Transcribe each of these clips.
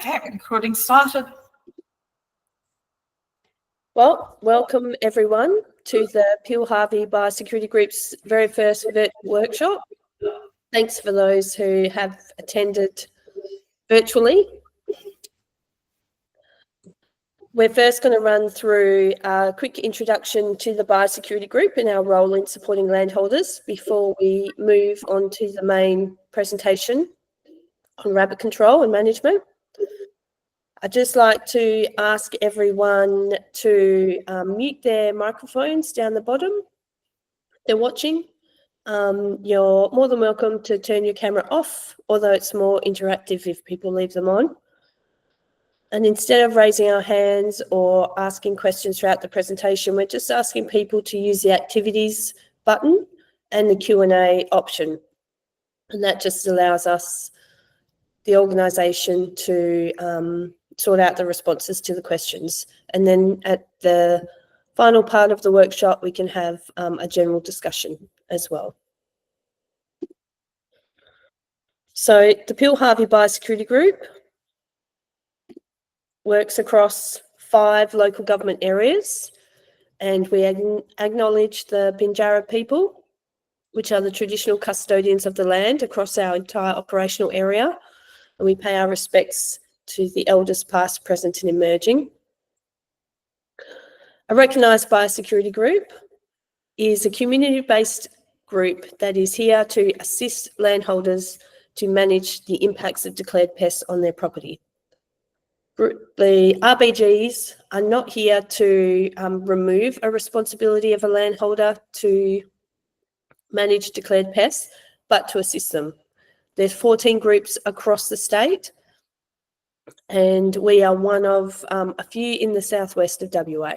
Okay, recording started. Well, welcome everyone to the Peel Harvey Biosecurity Group's very first virtual workshop. Thanks for those who have attended virtually. We're first going to run through a quick introduction to the Biosecurity Group and our role in supporting landholders before we move on to the main presentation on rabbit control and management. I'd just like to ask everyone to mute their microphones down the bottom. They're watching. You're more than welcome to turn your camera off, although it's more interactive if people leave them on. And instead of raising our hands or asking questions throughout the presentation, we're just asking people to use the activities button and the Q&A option. And that just allows us, the organisation, to sort out the responses to the questions. And then at the final part of the workshop, we can have a general discussion as well. So the Peel Harvey Biosecurity Group works across 5 local government areas, and we acknowledge the Binjara people, which are the traditional custodians of the land across our entire operational area, and we pay our respects to the elders past, present and emerging. A recognised biosecurity group is a community-based group that is here to assist landholders to manage the impacts of declared pests on their property. The RBGs are not here to remove a responsibility of a landholder to manage declared pests, but to assist them. There's 14 groups across the state, and we are one of a few in the southwest of WA.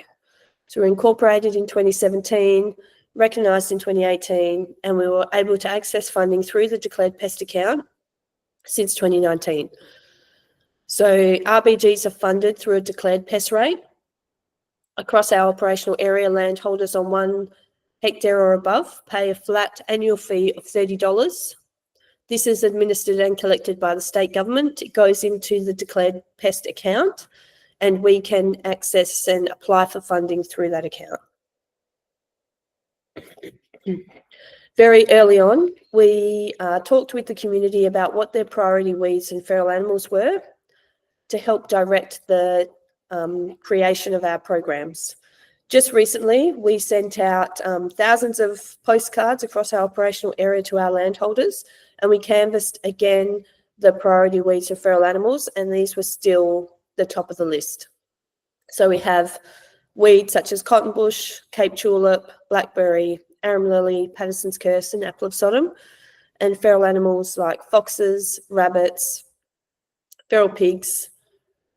So we're incorporated in 2017, recognised in 2018, and we were able to access funding through the Declared Pest Account since 2019. So RBGs are funded through a declared pest rate. Across our operational area, landholders on 1 hectare or above pay a flat annual fee of $30. This is administered and collected by the state government. It goes into the Declared Pest Account, and we can access and apply for funding through that account. Very early on, we talked with the community about what their priority weeds and feral animals were to help direct the creation of our programs. Just recently, we sent out thousands of postcards across our operational area to our landholders, and we canvassed again the priority weeds and feral animals, and these were still the top of the list. So we have weeds such as cottonbush, Cape tulip, blackberry, arum lily, Patterson's curse and apple of Sodom, and feral animals like foxes, rabbits, feral pigs,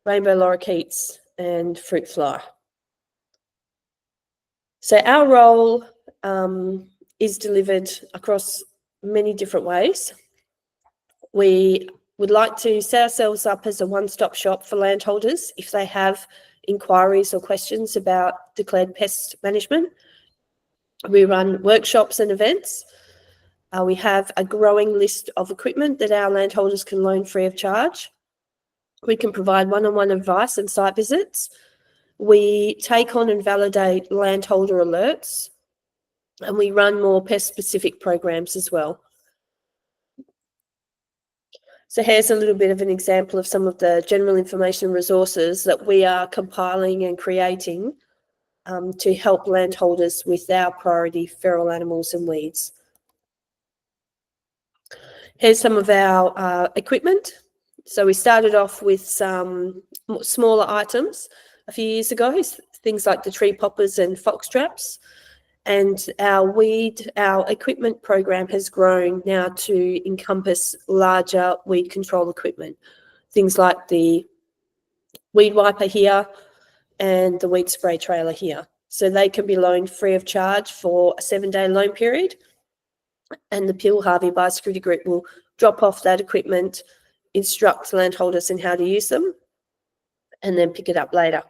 rainbow lorikeets and fruit fly. So our role is delivered across many different ways. We would like to set ourselves up as a one-stop shop for landholders if they have inquiries or questions about declared pest management. We run workshops and events. We have a growing list of equipment that our landholders can loan free of charge. We can provide one-on-one advice and site visits. We take on and validate landholder alerts, and we run more pest-specific programs as well. So here's a little bit of an example of some of the general information resources that we are compiling and creating to help landholders with our priority feral animals and weeds. Here's some of our equipment. So we started off with some smaller items a few years ago, things like the tree poppers and fox traps. And our equipment program has grown now to encompass larger weed control equipment. Things like the weed wiper here and the weed spray trailer here. So they can be loaned free of charge for a 7-day loan period. And the Peel Harvey Biosecurity Group will drop off that equipment, instruct landholders in how to use them, and then pick it up later.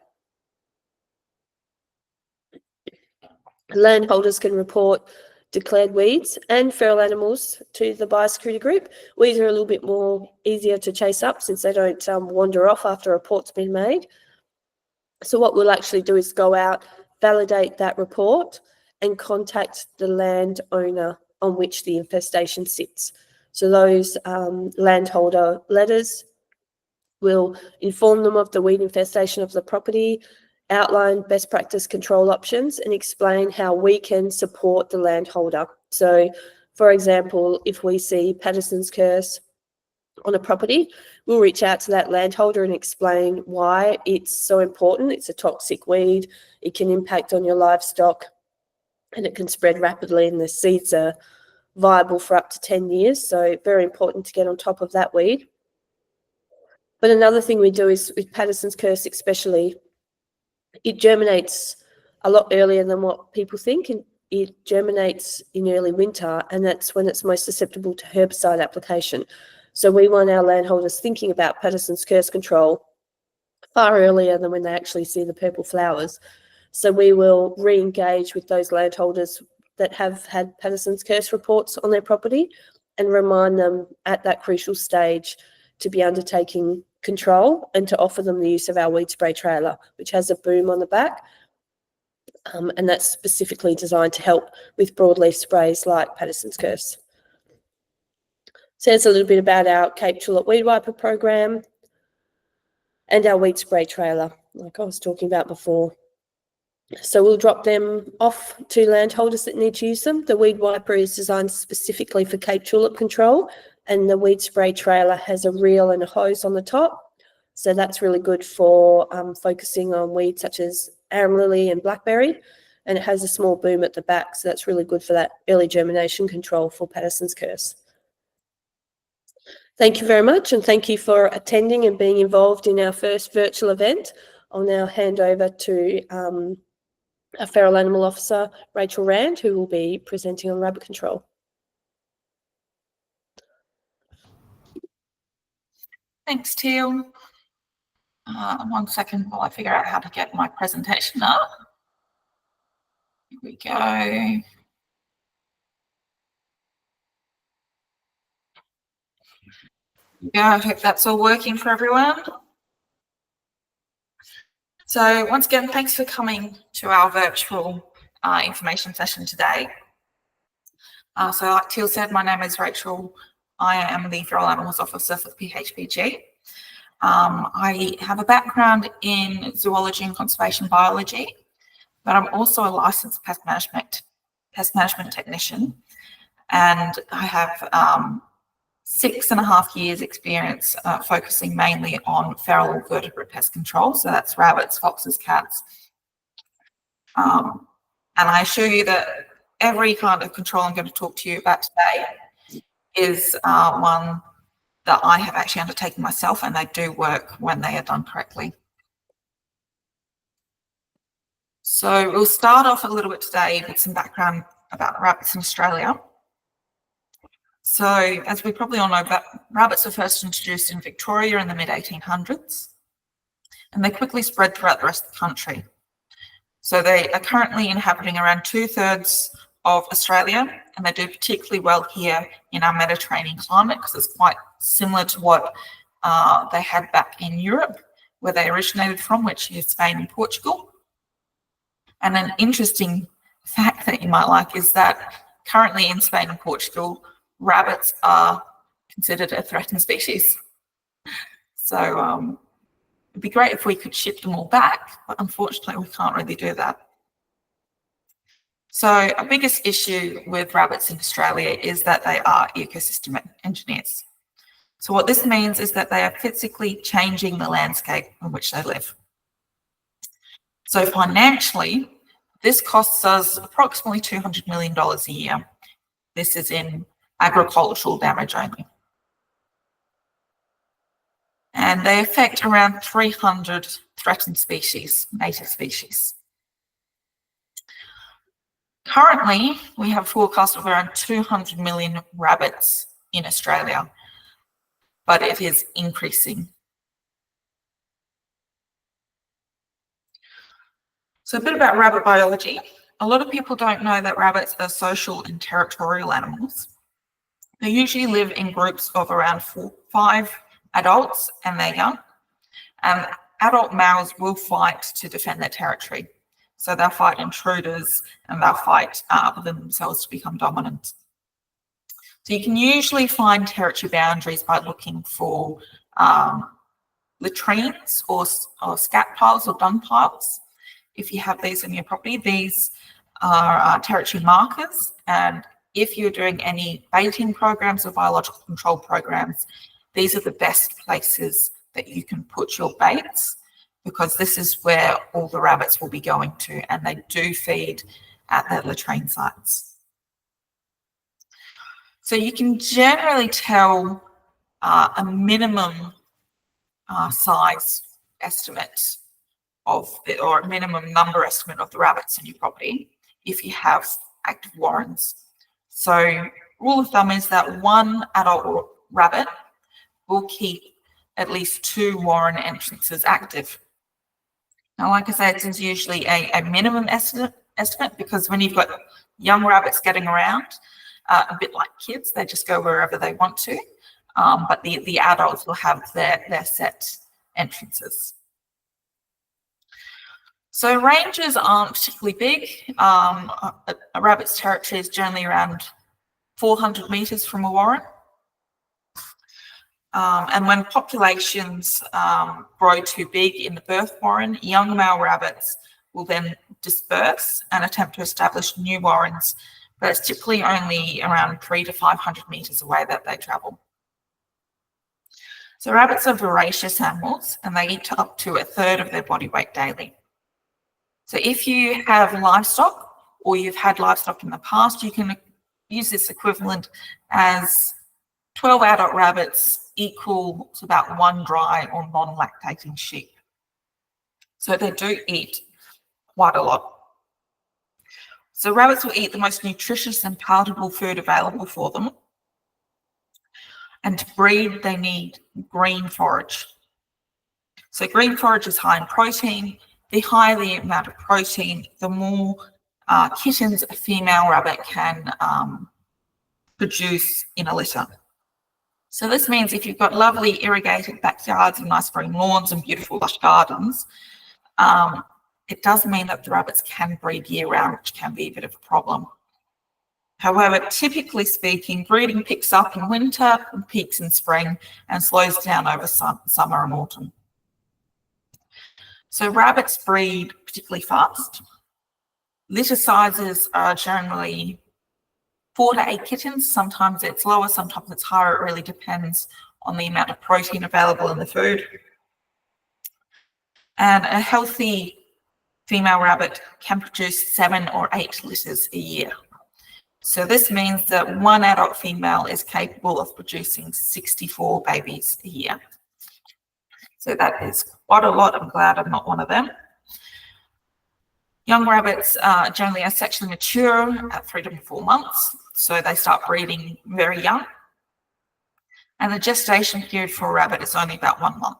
Landholders can report declared weeds and feral animals to the biosecurity group. Weeds are a little bit more easier to chase up since they don't wander off after a report's been made. So what we'll actually do is go out, validate that report, and contact the landowner on which the infestation sits. So those landholder letters will inform them of the weed infestation of the property, outline best practice control options, and explain how we can support the landholder. So, for example, if we see Patterson's curse on a property, we'll reach out to that landholder and explain why it's so important. It's a toxic weed, it can impact on your livestock, and it can spread rapidly, and the seeds are viable for up to 10 years. So very important to get on top of that weed. But another thing we do is with Patterson's curse especially, it germinates a lot earlier than what people think, and it germinates in early winter, and that's when it's most susceptible to herbicide application. So we want our landholders thinking about Patterson's curse control far earlier than when they actually see the purple flowers. So we will re-engage with those landholders that have had Patterson's curse reports on their property and remind them at that crucial stage to be undertaking control and to offer them the use of our weed spray trailer, which has a boom on the back. And that's specifically designed to help with broadleaf sprays like Patterson's curse. So it's a little bit about our Cape Tulip Weed Wiper program and our weed spray trailer, like I was talking about before. So we'll drop them off to landholders that need to use them. The weed wiper is designed specifically for Cape Tulip control, and the weed spray trailer has a reel and a hose on the top. So that's really good for focusing on weeds such as arum lily and blackberry, and it has a small boom at the back. So that's really good for that early germination control for Patterson's curse. Thank you very much, and thank you for attending and being involved in our first virtual event. I'll now hand over to our Feral Animal Officer, Rachel Rand, who will be presenting on rabbit control. Thanks, Teal. 1 second while I figure out how to get my presentation up. Here we go. Yeah, I hope that's all working for everyone. So once again, thanks for coming to our virtual information session today. So like Teal said, my name is Rachel. I am the Feral Animals Officer for the PHPG. I have a background in zoology and conservation biology, but I'm also a licensed pest management technician, and I have 6.5 years experience focusing mainly on feral or vertebrate pest control. So that's rabbits, foxes, cats. And I assure you that every kind of control I'm going to talk to you about today is one that I have actually undertaken myself, and they do work when they are done correctly. So we'll start off a little bit today with some background about rabbits in Australia. So as we probably all know, rabbits were first introduced in Victoria in the mid-1800s, and they quickly spread throughout the rest of the country. So they are currently inhabiting around 2/3 of Australia, and they do particularly well here in our Mediterranean climate because it's quite similar to what they had back in Europe, where they originated from, which is Spain and Portugal. And an interesting fact that you might like is that currently in Spain and Portugal, rabbits are considered a threatened species. So it'd be great if we could ship them all back, but unfortunately we can't really do that. So our biggest issue with rabbits in Australia is that they are ecosystem engineers. So what this means is that they are physically changing the landscape in which they live. So financially, this costs us approximately $200 million a year. This is in agricultural damage only. And they affect around 300 threatened species, native species. Currently, we have a forecast of around 200 million rabbits in Australia, but it is increasing. So a bit about rabbit biology. a lot of people don't know that rabbits are social and territorial animals. They usually live in groups of around 5 adults and their young. And adult males will fight to defend their territory. So they'll fight intruders and they'll fight within themselves to become dominant. So you can usually find territory boundaries by looking for latrines or scat piles or dung piles. If you have these in your property, these are territory markers. And if you're doing any baiting programs or biological control programs, these are the best places that you can put your baits, because this is where all the rabbits will be going to, and they do feed at their latrine sites. So you can generally tell a minimum size estimate or a minimum number estimate of the rabbits in your property if you have active warrens. So rule of thumb is that one adult rabbit will keep at least 2 warren entrances active. Now, like I said, it's usually a minimum estimate because when you've got young rabbits getting around, a bit like kids, they just go wherever they want to. But the adults will have their set entrances. So ranges aren't particularly big. A rabbit's territory is generally around 400 metres from a warren. And when populations grow too big in the birth warren, young male rabbits will then disperse and attempt to establish new warrens, but it's typically only around 300 to 500 metres away that they travel. So rabbits are voracious animals and they eat up to 1/3 of their body weight daily. So if you have livestock or you've had livestock in the past, you can use this equivalent as 12 adult rabbits equal to about 1 dry or non-lactating sheep. So they do eat quite a lot. So rabbits will eat the most nutritious and palatable food available for them. And to breed, they need green forage. So green forage is high in protein. The higher the amount of protein, the more kittens a female rabbit can produce in a litter. So this means if you've got lovely irrigated backyards and nice green lawns and beautiful lush gardens, it does mean that the rabbits can breed year-round, which can be a bit of a problem. However, typically speaking, breeding picks up in winter, peaks in spring, and slows down over summer and autumn. So rabbits breed particularly fast. Litter sizes are generally 4 to 8 kittens. Sometimes it's lower, sometimes it's higher. It really depends on the amount of protein available in the food. And a healthy female rabbit can produce 7 or 8 litters a year. So this means that one adult female is capable of producing 64 babies a year. So that is quite a lot. I'm glad I'm not one of them. Young rabbits generally are sexually mature at 3 to 4 months. So they start breeding very young. And the gestation period for a rabbit is only about 1 month.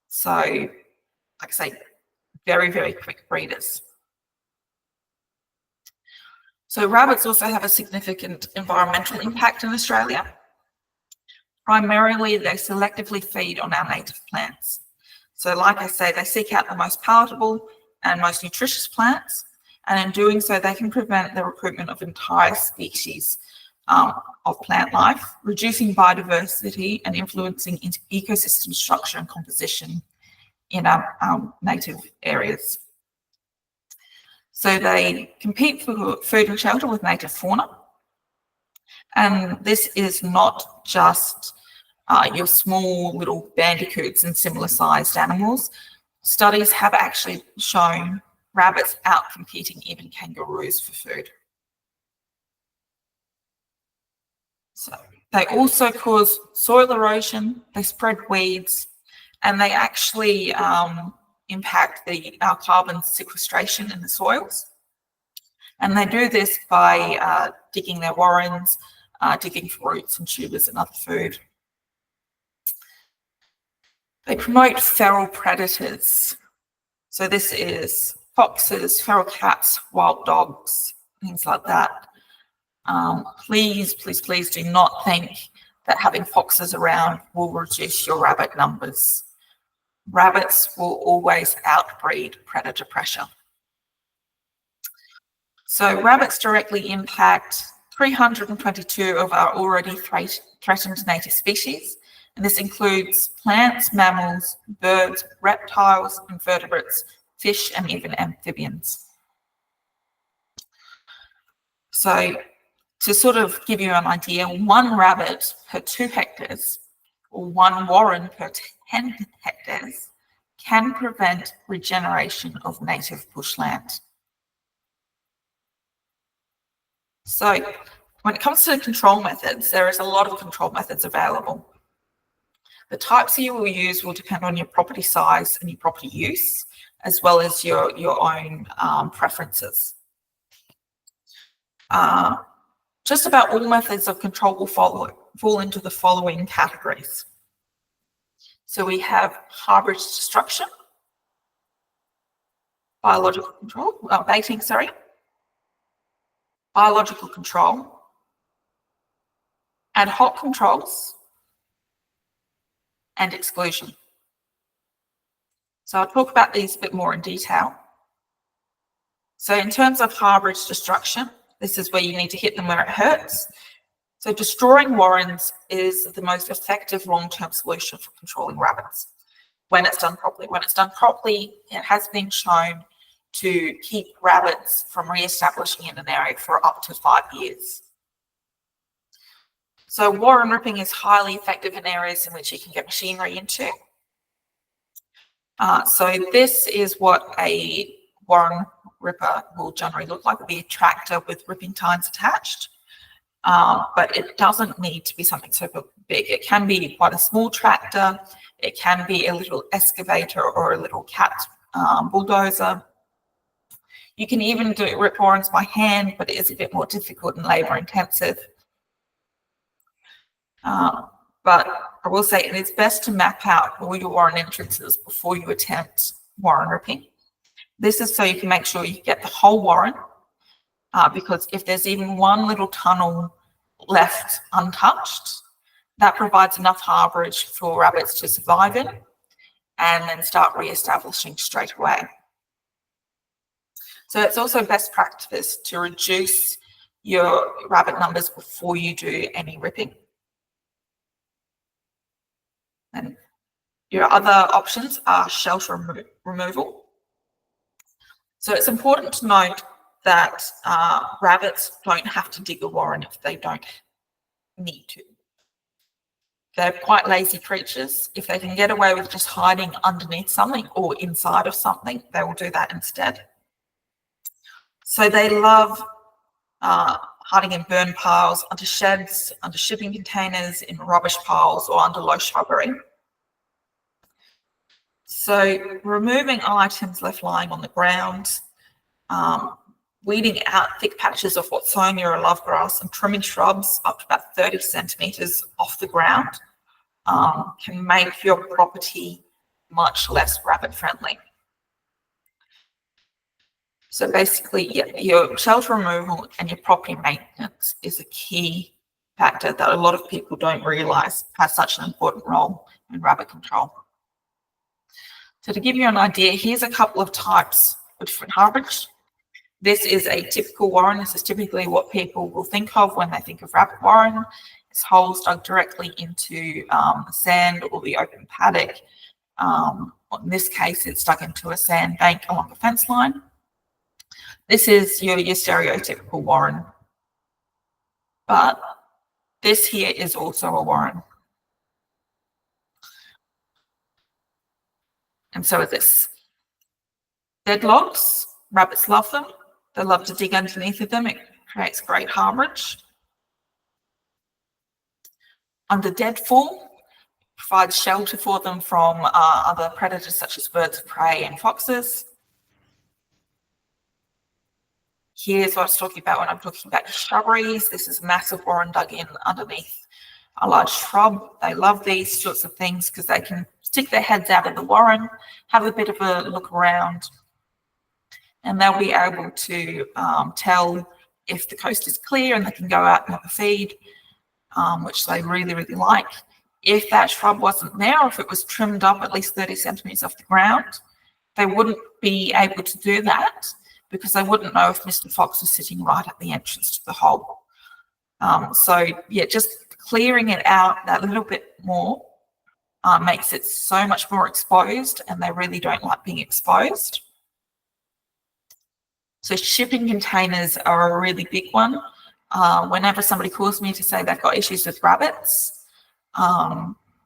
So, like I say, very, very quick breeders. So rabbits also have a significant environmental impact in Australia. Primarily, they selectively feed on our native plants. So like I say, they seek out the most palatable and most nutritious plants, and in doing so, they can prevent the recruitment of entire species of plant life, reducing biodiversity and influencing ecosystem structure and composition in our native areas. So they compete for food and shelter with native fauna. And this is not just your small little bandicoots and similar sized animals. Studies have actually shown rabbits out competing even kangaroos for food. So they also cause soil erosion, they spread weeds, and they actually impact our carbon sequestration in the soils. And they do this by digging their warrens, digging for roots and tubers and other food. They promote feral predators. So this is foxes, feral cats, wild dogs, things like that. Please, please, please do not think that having foxes around will reduce your rabbit numbers. Rabbits will always outbreed predator pressure. So rabbits directly impact 322 of our already threatened native species, and this includes plants, mammals, birds, reptiles, invertebrates, fish, and even amphibians. So to sort of give you an idea, one rabbit per 2 hectares or one warren per 10 hectares can prevent regeneration of native bushland. So when it comes to control methods, there is a lot of control methods available. The types you will use will depend on your property size and your property use, as well as your own preferences. Just about all methods of control will fall into the following categories. So we have harborage destruction, biological control, baiting, biological control, ad hoc controls, and exclusion. So I'll talk about these a bit more in detail. So in terms of harborage destruction, this is where you need to hit them where it hurts. So destroying warrens is the most effective long-term solution for controlling rabbits when it's done properly. When it's done properly, it has been shown to keep rabbits from re-establishing in an area for up to 5 years. So warren ripping is highly effective in areas in which you can get machinery into. So this is what a warren ripper will generally look like. It'll be a tractor with ripping tines attached, but it doesn't need to be something super big. It can be quite a small tractor. It can be a little excavator or a little cat bulldozer. You can even do rip warrens by hand, but it is a bit more difficult and labour intensive. But I will say it is best to map out all your warren entrances before you attempt warren ripping. This is so you can make sure you get the whole warren, because if there's even one little tunnel left untouched, that provides enough harbourage for rabbits to survive in and then start re-establishing straight away. So it's also best practice to reduce your rabbit numbers before you do any ripping. And your other options are shelter removal. So it's important to note that rabbits don't have to dig a warren if they don't need to. They're quite lazy creatures. If they can get away with just hiding underneath something or inside of something, they will do that instead. So they love hiding in burn piles, under sheds, under shipping containers, in rubbish piles, or under low shrubbery. So removing items left lying on the ground, weeding out thick patches of Watsonia or love grass, and trimming shrubs up to about 30 centimetres off the ground can make your property much less rabbit friendly. So basically, yeah, your shelter removal and your property maintenance is a key factor that a lot of people don't realise has such an important role in rabbit control. So to give you an idea, here's a couple of types of different harborage. This is a typical warren. This is typically what people will think of when they think of rabbit warren. It's holes dug directly into the sand or the open paddock. In this case, it's dug into a sand bank along the fence line. This is your stereotypical warren. But this here is also a warren. And so is this. Dead logs, rabbits love them. They love to dig underneath of them. It creates great harbourage. Under deadfall, provides shelter for them from other predators such as birds of prey and foxes. Here's what I was talking about when I'm talking about shrubberies. This is a massive warren dug in underneath a large shrub. They love these sorts of things because they can stick their heads out of the warren, have a bit of a look around. and they'll be able to tell if the coast is clear and they can go out and have a feed, which they really, really like. If that shrub wasn't there, or if it was trimmed up at least 30 centimetres off the ground, they wouldn't be able to do that because they wouldn't know if Mr. Fox was sitting right at the entrance to the hole. So yeah, just clearing it out that little bit more makes it so much more exposed, and they really don't like being exposed. So shipping containers are a really big one. Whenever somebody calls me to say they've got issues with rabbits,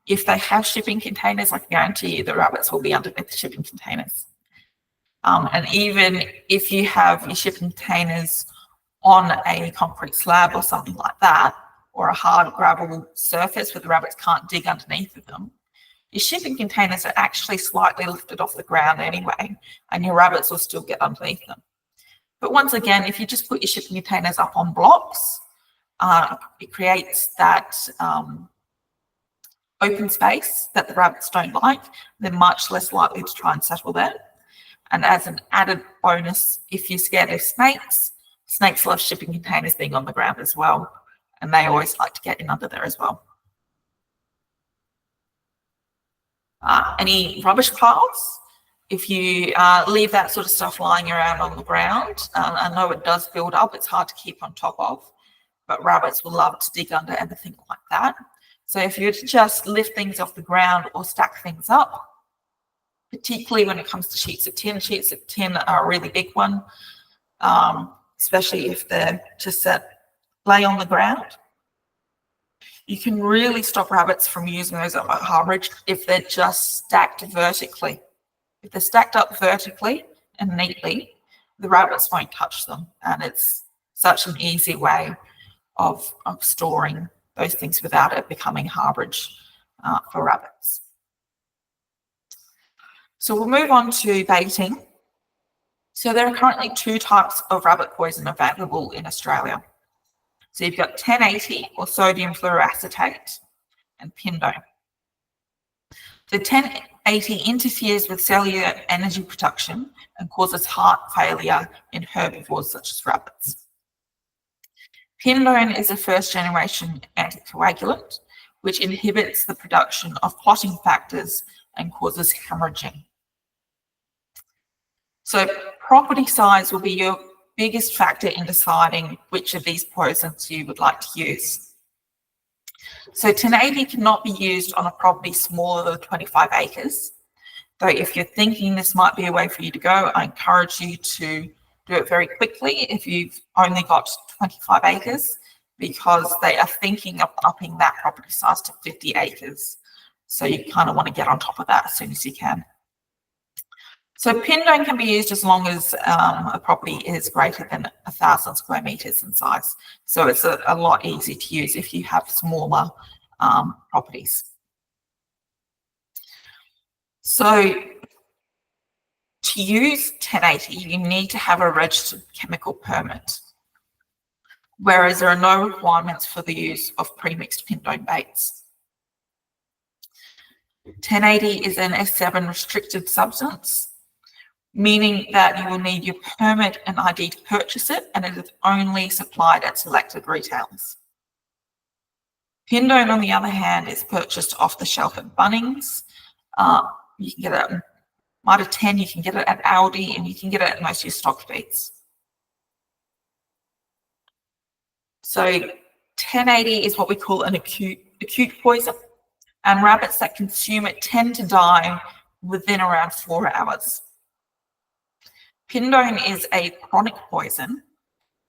if they have shipping containers, I can guarantee you the rabbits will be underneath the shipping containers. And even if you have your shipping containers on a concrete slab or something like that, or a hard gravel surface where the rabbits can't dig underneath of them, your shipping containers are actually slightly lifted off the ground anyway, and your rabbits will still get underneath them. But once again, if you just put your shipping containers up on blocks, it creates that open space that the rabbits don't like. They're much less likely to try and settle there. And as an added bonus, if you're scared of snakes, snakes love shipping containers being on the ground as well, and they always like to get in under there as well. Any rubbish piles, if you leave that sort of stuff lying around on the ground, I know it does build up, it's hard to keep on top of, but rabbits will love to dig under anything like that. So if you just lift things off the ground or stack things up, particularly when it comes to sheets of tin are a really big one, especially if they're just lay on the ground. You can really stop rabbits from using those at harbourage if they're just stacked vertically. If they're stacked up vertically and neatly, the rabbits won't touch them, and it's such an easy way of storing those things without it becoming harbourage for rabbits. So we'll move on to baiting. So there are currently 2 types of rabbit poison available in Australia. So you've got 1080 or sodium fluoroacetate and pindone. The 1080 interferes with cellular energy production and causes heart failure in herbivores such as rabbits. Pindone is a first-generation anticoagulant, which inhibits the production of clotting factors and causes hemorrhaging. So property size will be your biggest factor in deciding which of these poisons you would like to use. So 1080 cannot be used on a property smaller than 25 acres. Though if you're thinking this might be a way for you to go, I encourage you to do it very quickly if you've only got 25 acres, because they are thinking of upping that property size to 50 acres. So you kind of want to get on top of that as soon as you can. So pindone can be used as long as a property is greater than 1,000 square metres in size. So it's a lot easier to use if you have smaller properties. So to use 1080, you need to have a registered chemical permit, whereas there are no requirements for the use of premixed pindone baits. 1080 is an S7 restricted substance, meaning that you will need your permit and ID to purchase it, and it is only supplied at selected retailers. Pindone, on the other hand, is purchased off the shelf at Bunnings. You can get it at Mitre 10, you can get it at Aldi, and you can get it at most of your stock feeds. So 1080 is what we call an acute poison, and rabbits that consume it tend to die within around 4 hours. Pindone is a chronic poison,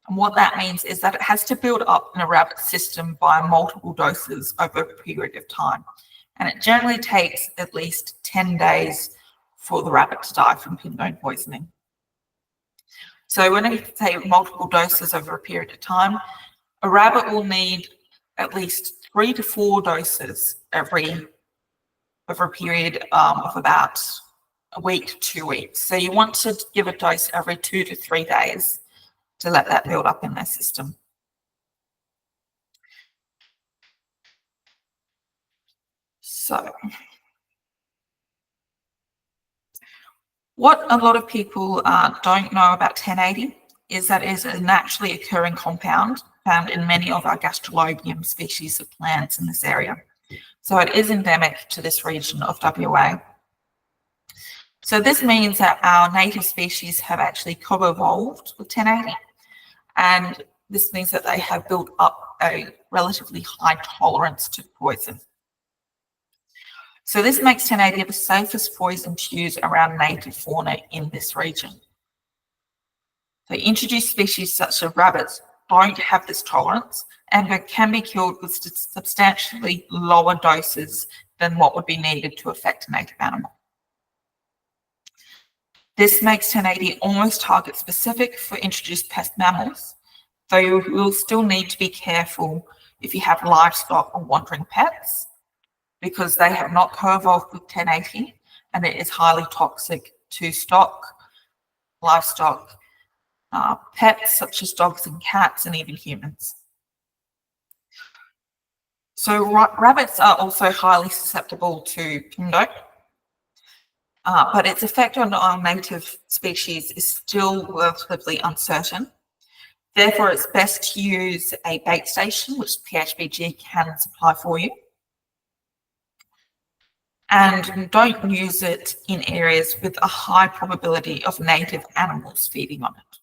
and what that means is that it has to build up in a rabbit system by multiple doses over a period of time, and it generally takes at least 10 days for the rabbit to die from pindone poisoning. So when I say multiple doses over a period of time, a rabbit will need at least 3 to 4 doses over a period of about a week to 2 weeks. So you want to give a dose every 2 to 3 days to let that build up in their system. So What a lot of people don't know about 1080 is that it is a naturally occurring compound found in many of our gastrolobium species of plants in this area. So it is endemic to this region of WA. So this means that our native species have actually co-evolved with 1080, and this means that they have built up a relatively high tolerance to poison. So this makes 1080 the safest poison to use around native fauna in this region. So introduced species such as rabbits don't have this tolerance and can be killed with substantially lower doses than what would be needed to affect a native animal. This makes 1080 almost target specific for introduced pest mammals, though you will still need to be careful if you have livestock or wandering pets, because they have not co-evolved with 1080 and it is highly toxic to stock, livestock, pets such as dogs and cats, and even humans. So rabbits are also highly susceptible to pindo, but its effect on our native species is still relatively uncertain. Therefore, it's best to use a bait station, which PHBG can supply for you. And don't use it in areas with a high probability of native animals feeding on it.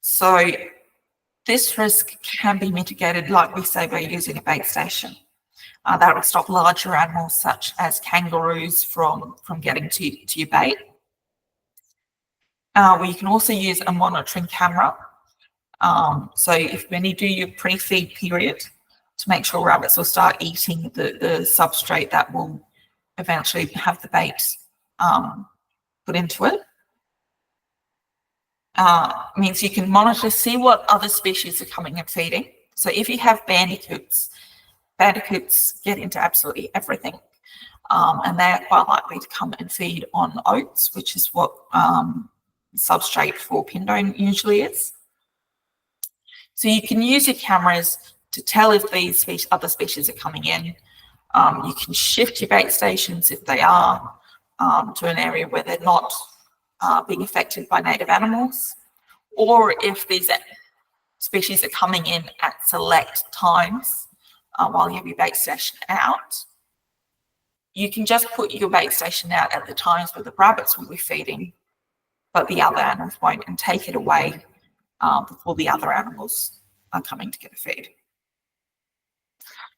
So this risk can be mitigated, like we say, by using a bait station. That will stop larger animals such as kangaroos from getting to your bait. You can also use a monitoring camera. So when you do your pre-feed period, to make sure rabbits will start eating the substrate that will eventually have the bait put into it. Means you can monitor, see what other species are coming and feeding. So if you have bandicoots get into absolutely everything. And they're quite likely to come and feed on oats, which is what substrate for pindo usually is. So you can use your cameras to tell if these other species are coming in. You can shift your bait stations if they are to an area where they're not being affected by native animals, or if these species are coming in at select times while you have your bait station out, you can just put your bait station out at the times where the rabbits will be feeding, but the other animals won't, and take it away before the other animals are coming to get a feed.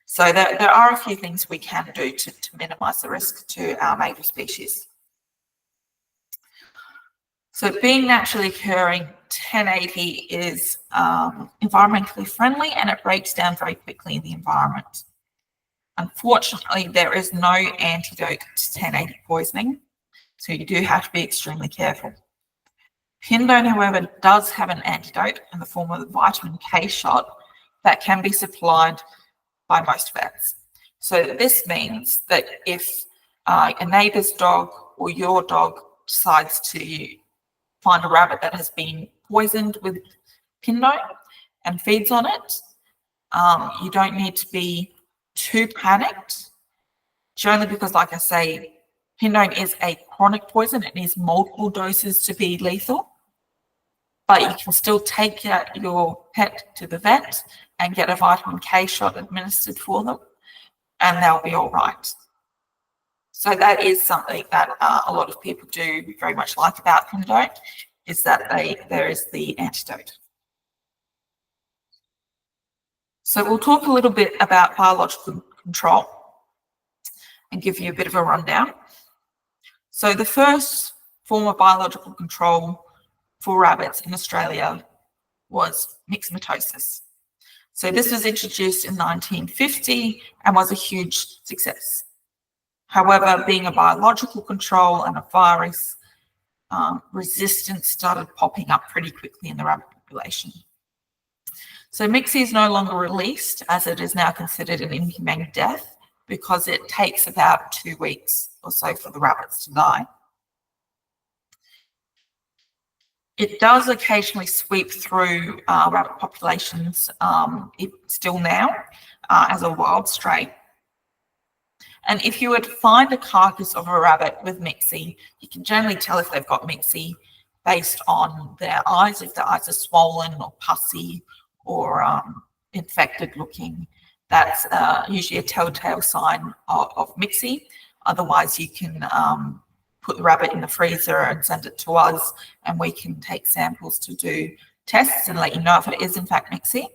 So there are a few things we can do to minimise the risk to our native species. So being naturally occurring, 1080 is environmentally friendly and it breaks down very quickly in the environment. Unfortunately, there is no antidote to 1080 poisoning, so you do have to be extremely careful. Pindone, however, does have an antidote in the form of a vitamin K shot that can be supplied by most vets. So this means that if a neighbour's dog or your dog decides to find a rabbit that has been poisoned with pindone and feeds on it, you don't need to be too panicked, generally because, like I say, pindone is a chronic poison. It needs multiple doses to be lethal, but you can still take your pet to the vet and get a vitamin K shot administered for them, and they'll be all right. So that is something that a lot of people do very much like about pindone, is that there is the antidote. So we'll talk a little bit about biological control and give you a bit of a rundown. So the first form of biological control for rabbits in Australia was myxomatosis. So this was introduced in 1950 and was a huge success. However, being a biological control and a virus, resistance started popping up pretty quickly in the rabbit population. So MIXI is no longer released, as it is now considered an inhumane death, because it takes about 2 weeks or so for the rabbits to die. It does occasionally sweep through rabbit populations still now as a wild stray. And if you were to find a carcass of a rabbit with mixie, you can generally tell if they've got mixie based on their eyes, if their eyes are swollen or pussy or infected looking. That's usually a telltale sign of mixie. Otherwise, you can put the rabbit in the freezer and send it to us, and we can take samples to do tests and let you know if it is in fact mixie.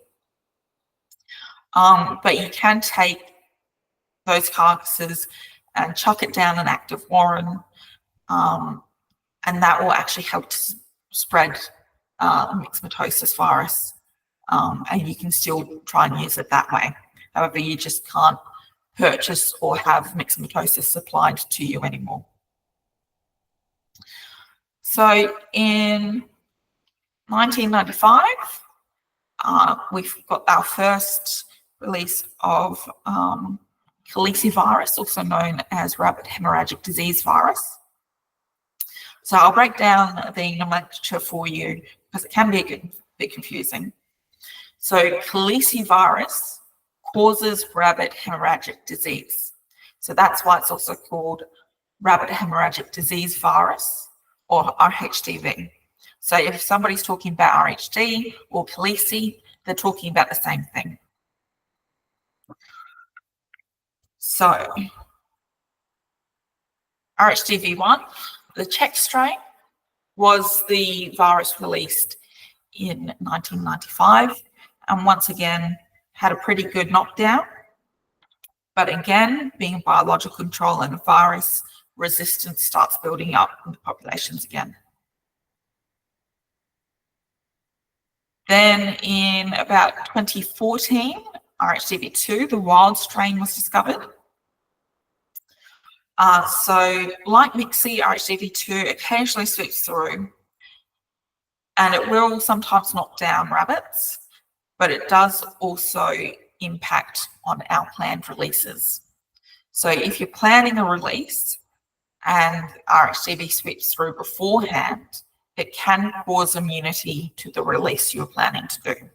But you can take those carcasses and chuck it down an active warren, and that will actually help to spread myxomatosis virus, and you can still try and use it that way. However, you just can't purchase or have myxomatosis supplied to you anymore. So in 1995, we've got our first release of calicivirus, also known as rabbit hemorrhagic disease virus. So I'll break down the nomenclature for you because it can be a bit confusing. So calicivirus causes rabbit hemorrhagic disease. So that's why it's also called rabbit hemorrhagic disease virus, or RHDV. So if somebody's talking about RHD or calici, they're talking about the same thing. So RHDV1, the Czech strain, was the virus released in 1995, and once again had a pretty good knockdown. But again, being biological control and a virus, resistance starts building up in the populations again. Then in about 2014, RHDV2, the wild strain, was discovered. So like mixie, RHDV2 occasionally sweeps through, and it will sometimes knock down rabbits, but it does also impact on our planned releases. So if you're planning a release and RHDV sweeps through beforehand, it can cause immunity to the release you're planning to do.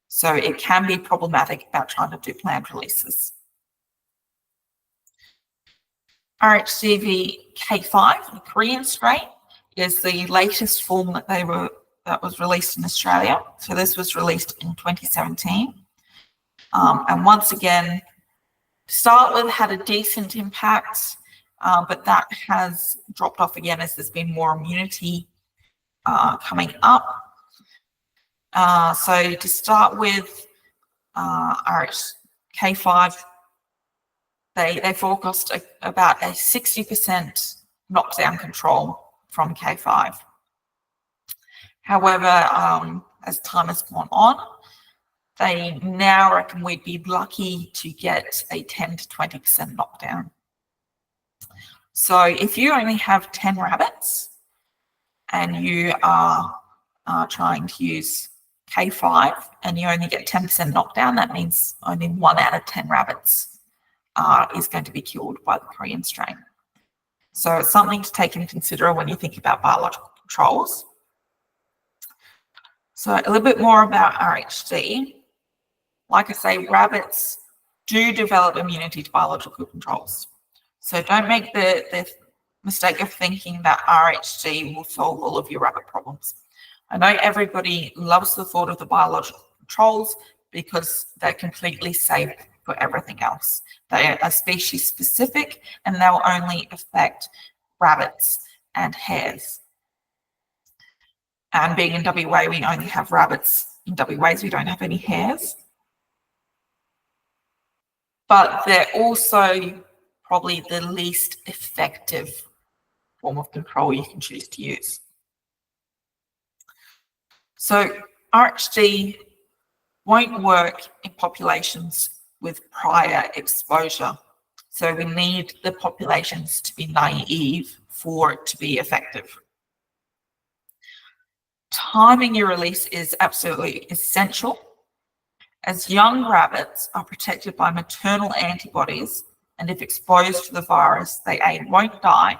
So it can be problematic about trying to do planned releases. RHDV K5, the Korean strain, is the latest form that was released in Australia. So this was released in 2017. And once again, to start with, had a decent impact, but that has dropped off again as there's been more immunity coming up. So to start with, K5, they forecast about a 60% knockdown control from K5. However, as time has gone on, they now reckon we'd be lucky to get a 10 to 20% knockdown. So if you only have 10 rabbits and you are trying to use K5 and you only get 10% knockdown, that means only 1 out of 10 rabbits is going to be killed by the Korean strain. So it's something to take into consideration when you think about biological controls. So a little bit more about RHD. Like I say, rabbits do develop immunity to biological controls. So don't make the mistake of thinking that RHD will solve all of your rabbit problems. I know everybody loves the thought of the biological controls because they're completely safe for everything else. They are species specific and they'll only affect rabbits and hares. And being in WA, we only have rabbits. In WAs, we don't have any hares. But they're also probably the least effective form of control you can choose to use. So RHD won't work in populations with prior exposure. So we need the populations to be naive for it to be effective. Timing your release is absolutely essential, as young rabbits are protected by maternal antibodies, and if exposed to the virus, they A, won't die,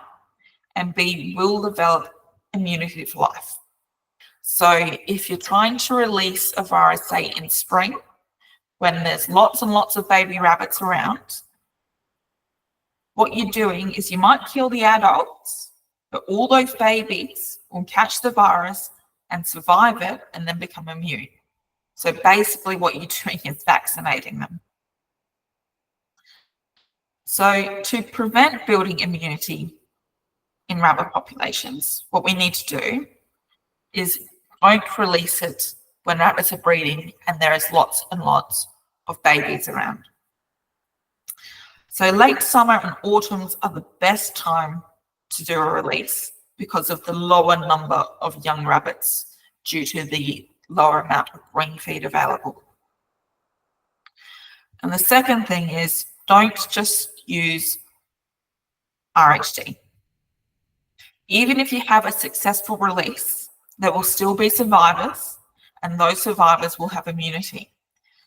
and B, will develop immunity for life. So if you're trying to release a virus, say in spring, when there's lots and lots of baby rabbits around, what you're doing is you might kill the adults, but all those babies will catch the virus and survive it and then become immune. So basically what you're doing is vaccinating them. So to prevent building immunity in rabbit populations, what we need to do is don't release it when rabbits are breeding and there is lots and lots of babies around. So late summer and autumns are the best time to do a release because of the lower number of young rabbits due to the lower amount of green feed available. And the second thing is don't just use RHD. Even if you have a successful release, there will still be survivors, and those survivors will have immunity.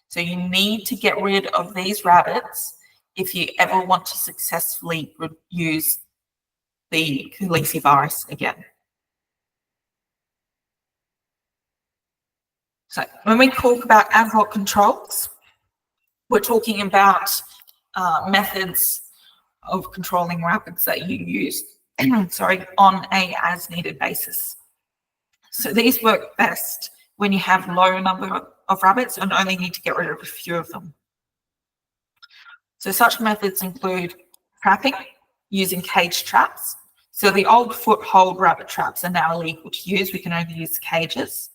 So you need to get rid of these rabbits if you ever want to successfully use the calicivirus again. So when we talk about ad hoc controls, we're talking about methods of controlling rabbits that you use on a as needed basis. So these work best when you have low number of rabbits and only need to get rid of a few of them. So such methods include trapping using cage traps. So the old foothold rabbit traps are now illegal to use. We can only use cages.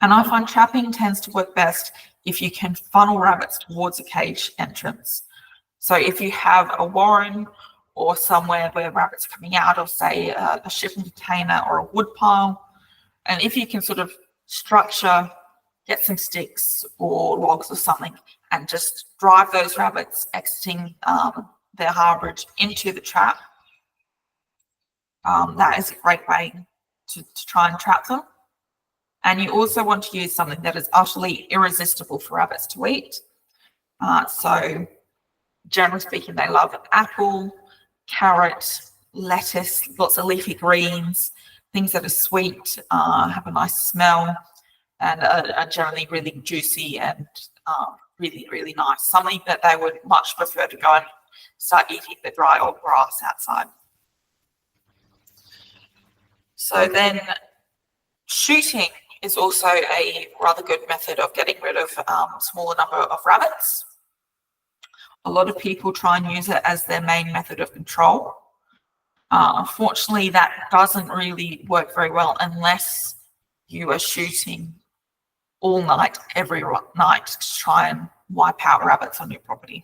And I find trapping tends to work best if you can funnel rabbits towards a cage entrance. So if you have a warren or somewhere where rabbits are coming out of, say, a shipping container or a wood pile, and if you can sort of structure, get some sticks or logs or something, and just drive those rabbits exiting their harbourage into the trap, that is a great way to try and trap them. And you also want to use something that is utterly irresistible for rabbits to eat. So generally speaking, they love apple, carrot, lettuce, lots of leafy greens, things that are sweet, have a nice smell, and are generally really juicy and really, really nice. Something that they would much prefer to go and start eating the dry old grass outside. So then shooting is also a rather good method of getting rid of smaller number of rabbits. A lot of people try and use it as their main method of control. Unfortunately, that doesn't really work very well unless you are shooting all night, every night, to try and wipe out rabbits on your property.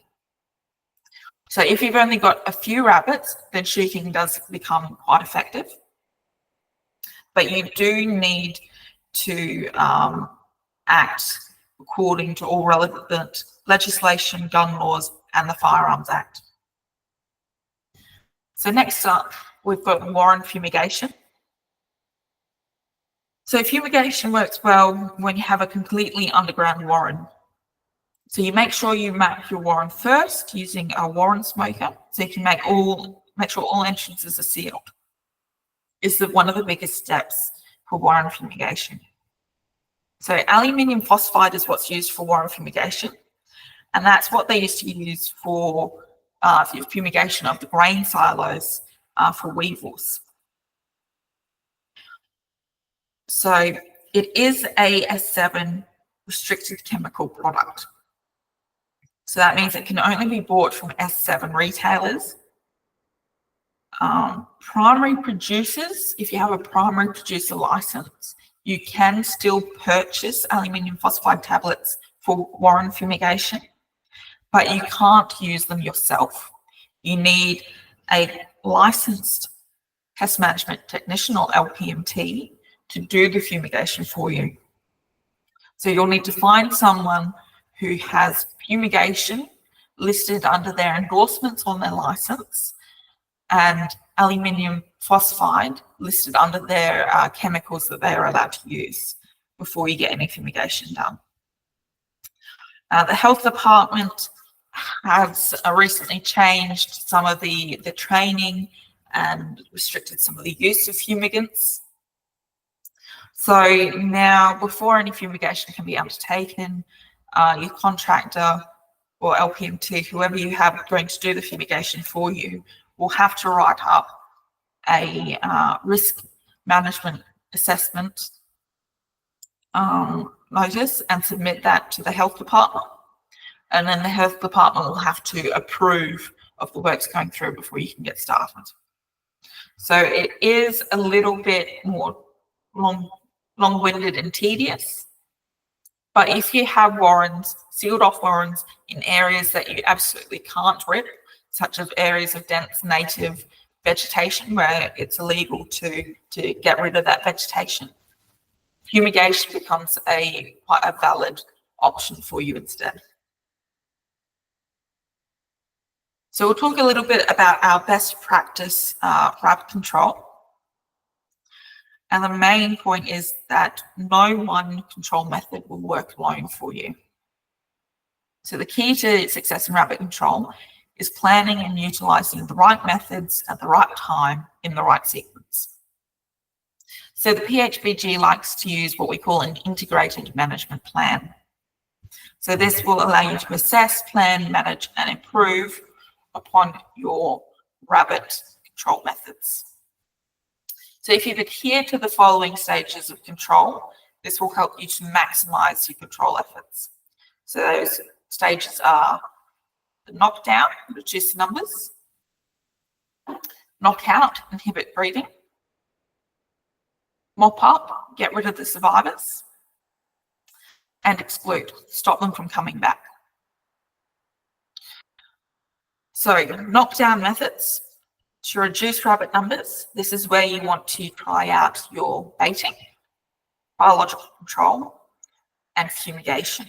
So if you've only got a few rabbits, then shooting does become quite effective. But you do need to act according to all relevant legislation, gun laws, and the Firearms Act. So next up, we've got warren fumigation. So fumigation works well when you have a completely underground warren. So you make sure you map your warren first using a warren smoker, so you can make sure all entrances are sealed. Is one of the biggest steps for warren fumigation. So aluminium phosphide is what's used for warren fumigation, and that's what they used to use for fumigation of the grain silos for weevils. So it is a S7 restricted chemical product. So that means it can only be bought from S7 retailers. Primary producers, if you have a primary producer license, you can still purchase aluminium phosphide tablets for warren fumigation, but you can't use them yourself. You need a licensed pest management technician, or LPMT, to do the fumigation for you. So you'll need to find someone who has fumigation listed under their endorsements on their license and aluminium phosphide listed under their chemicals that they are allowed to use before you get any fumigation done. The health department has recently changed some of the training and restricted some of the use of fumigants. So now, before any fumigation can be undertaken, your contractor or LPMT, whoever you have going to do the fumigation for you, will have to write up a risk management assessment notice and submit that to the health department. And then the health department will have to approve of the works going through before you can get started. So it is a little bit more long-winded and tedious. But if you have warrens, sealed off warrens in areas that you absolutely can't rip, such as areas of dense native vegetation where it's illegal to get rid of that vegetation, fumigation becomes quite a valid option for you instead. So we'll talk a little bit about our best practice rabbit control. And the main point is that no one control method will work alone for you. So the key to success in rabbit control is planning and utilising the right methods at the right time in the right sequence. So the PHBG likes to use what we call an integrated management plan. So this will allow you to assess, plan, manage and improve upon your rabbit control methods. So if you adhere to the following stages of control, this will help you to maximise your control efforts. So those stages are the knockdown, reduce numbers, knockout, inhibit breeding, mop up, get rid of the survivors, and exclude, stop them from coming back. So knockdown methods. To reduce rabbit numbers, this is where you want to try out your baiting, biological control, and fumigation.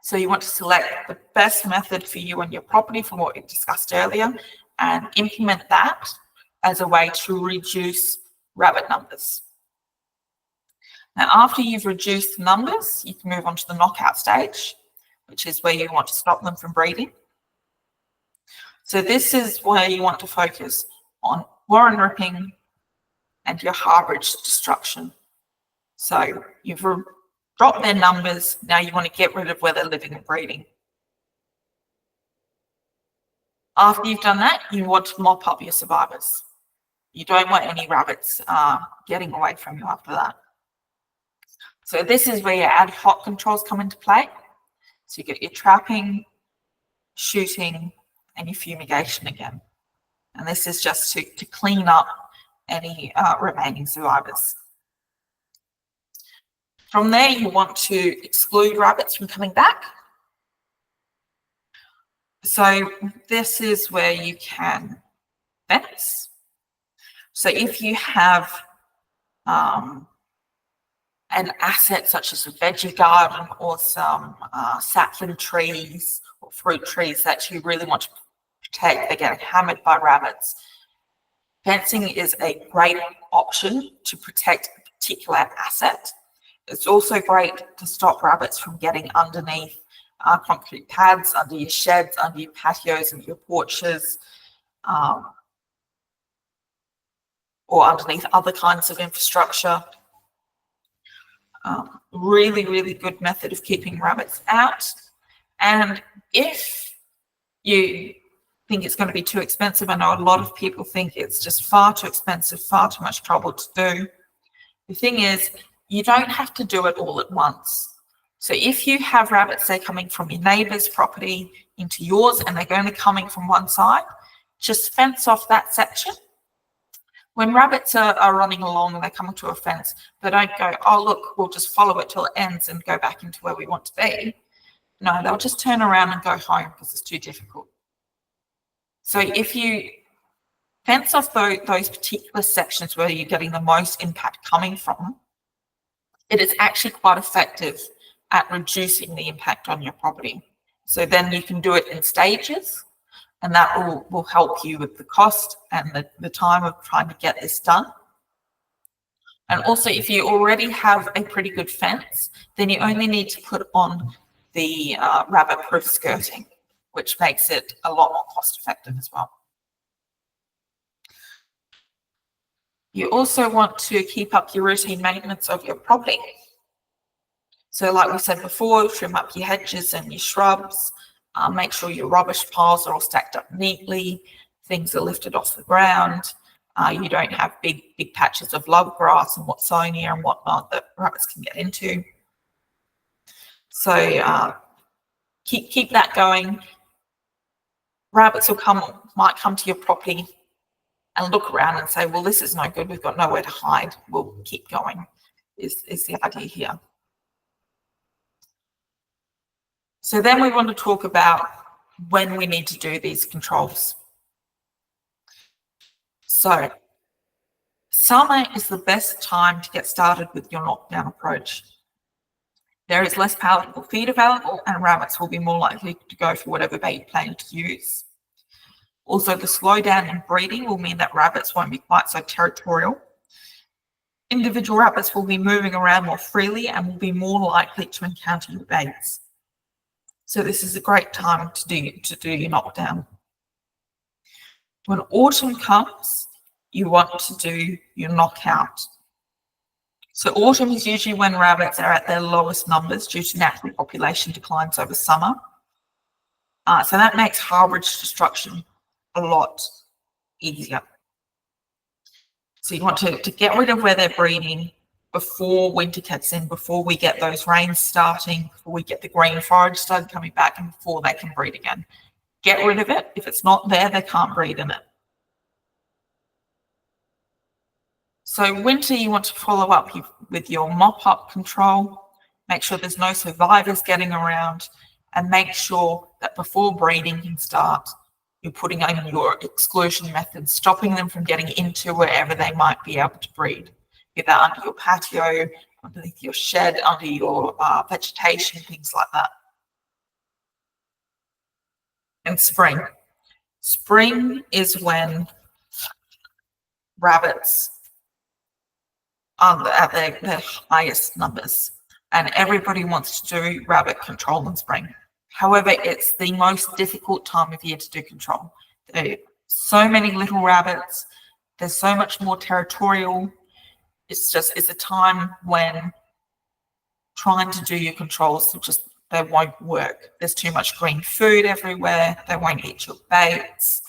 So you want to select the best method for you and your property from what we discussed earlier and implement that as a way to reduce rabbit numbers. Now, after you've reduced the numbers, you can move on to the knockout stage, which is where you want to stop them from breeding. So this is where you want to focus on warren ripping and your harborage destruction. So you've dropped their numbers, now you want to get rid of where they're living and breeding. After you've done that, you want to mop up your survivors. You don't want any rabbits getting away from you after that. So this is where your ad hoc controls come into play. So you get your trapping, shooting, and your fumigation again. And this is just to clean up any remaining survivors. From there, you want to exclude rabbits from coming back. So this is where you can fence. So if you have an asset such as a veggie garden or some sapling trees or fruit trees that you really want to protect, they're getting hammered by rabbits, fencing is a great option to protect a particular asset. It's also great to stop rabbits from getting underneath concrete pads, under your sheds, under your patios and your porches, or underneath other kinds of infrastructure. Really, really good method of keeping rabbits out. And if you think it's going to be too expensive, I know a lot of people think it's just far too expensive, far too much trouble to do. The thing is, you don't have to do it all at once. So if you have rabbits, say, coming from your neighbour's property into yours and they're only coming from one side, just fence off that section. When rabbits are running along and they're coming to a fence, they don't go, oh, look, we'll just follow it till it ends and go back into where we want to be. No, they'll just turn around and go home because it's too difficult. So if you fence off those particular sections where you're getting the most impact coming from, it is actually quite effective at reducing the impact on your property. So then you can do it in stages, and that will help you with the cost and the time of trying to get this done. And also, if you already have a pretty good fence, then you only need to put on the rabbit-proof skirting, which makes it a lot more cost-effective as well. You also want to keep up your routine maintenance of your property. So like we said before, trim up your hedges and your shrubs, Make sure your rubbish piles are all stacked up neatly. Things are lifted off the ground. You don't have big patches of love grass and Watsonia and whatnot that rabbits can get into. So keep that going. Rabbits might come to your property and look around and say, well, this is no good. We've got nowhere to hide. We'll keep going, is the idea here. So then we want to talk about when we need to do these controls. So summer is the best time to get started with your knockdown approach. There is less palatable feed available and rabbits will be more likely to go for whatever bait you plan to use. Also, the slowdown in breeding will mean that rabbits won't be quite so territorial. Individual rabbits will be moving around more freely and will be more likely to encounter your baits. So this is a great time to do your knockdown. When autumn comes, you want to do your knockout. So autumn is usually when rabbits are at their lowest numbers due to natural population declines over summer. So that makes harborage destruction a lot easier. So you want to get rid of where they're breeding before winter cuts in, before we get those rains starting, before we get the green forage started coming back, and before they can breed again. Get rid of it. If it's not there, they can't breed in it. So winter, you want to follow up with your mop-up control. Make sure there's no survivors getting around, and make sure that before breeding can start, you're putting in your exclusion methods, stopping them from getting into wherever they might be able to breed. Either under your patio, underneath your shed, under your vegetation, things like that. And spring. Spring is when rabbits are at their highest numbers, and everybody wants to do rabbit control in spring. However, it's the most difficult time of year to do control. There are so many little rabbits. There's so much more territorial. It's a time when trying to do your controls they won't work. There's too much green food everywhere. They won't eat your baits.